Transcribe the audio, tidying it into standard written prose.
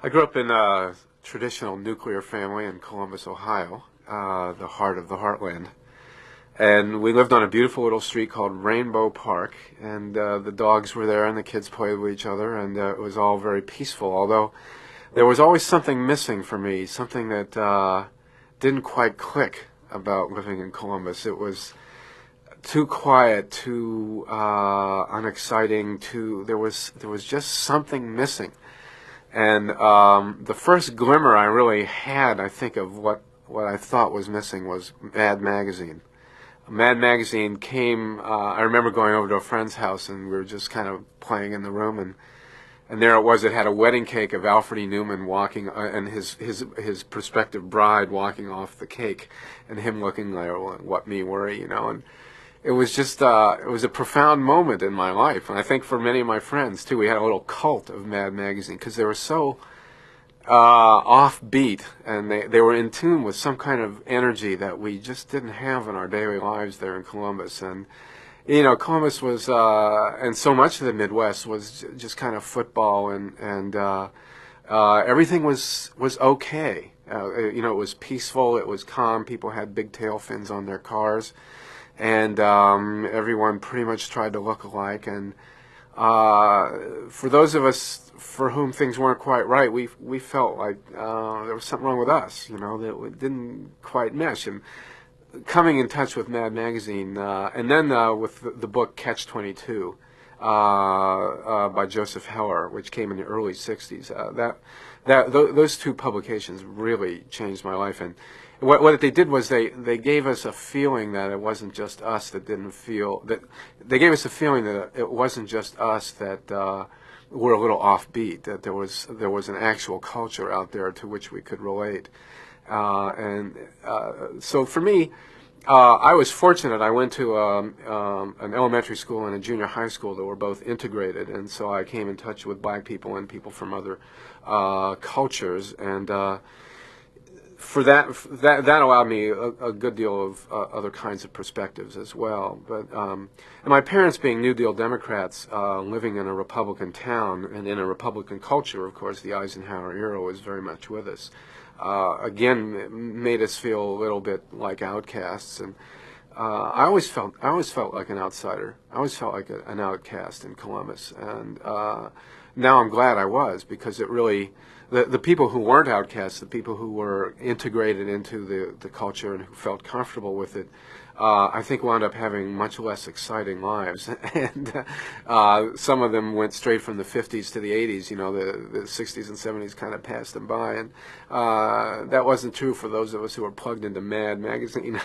I grew up in a traditional nuclear family in Columbus, Ohio, the heart of the heartland. And we lived on a beautiful little street called Rainbow Park, and the dogs were there and the kids played with each other, and it was all very peaceful, although there was always something missing for me, something that didn't quite click about living in Columbus. It was too quiet, too unexciting, there was just something missing. And the first glimmer I really had, I think, of what I thought was missing was Mad Magazine. Mad Magazine came, I remember going over to a friend's house and we were just kind of playing in the room, and there it was. It had a wedding cake of Alfred E. Newman walking, and his prospective bride walking off the cake, and him looking like, well, what me worry, and it was just, it was a profound moment in my life, and I think for many of my friends too. We had a little cult of Mad Magazine because they were so offbeat, and they were in tune with some kind of energy that we just didn't have in our daily lives there in Columbus. And Columbus was, and so much of the Midwest was just kind of football, and everything was okay. It was peaceful, it was calm. People had big tail fins on their cars, and everyone pretty much tried to look alike. And for those of us for whom things weren't quite right, we felt like there was something wrong with us, that it didn't quite mesh. And coming in touch with Mad Magazine, and then with the book Catch-22 by Joseph Heller, which came in the early '60s, those two publications really changed my life. And what they did was they gave us a feeling that it wasn't just us that didn't feel that. They gave us a feeling that it wasn't just us that were a little offbeat, that there was an actual culture out there to which we could relate. So for me, I was fortunate. I went to an elementary school and a junior high school that were both integrated, and so I came in touch with black people and people from other cultures, and for that allowed me a good deal of other kinds of perspectives as well. But and my parents, being New Deal Democrats, living in a Republican town and in a Republican culture, of course, the Eisenhower era was very much with us. Again, it made us feel a little bit like outcasts, and I always felt like an outsider. I always felt like an outcast in Columbus, and now I'm glad I was, because it really, the people who weren't outcasts, the people who were integrated into the culture and who felt comfortable with it, I think wound up having much less exciting lives. And some of them went straight from the 50s to the 80s. The 60s and 70s kind of passed them by, and that wasn't true for those of us who were plugged into Mad Magazine.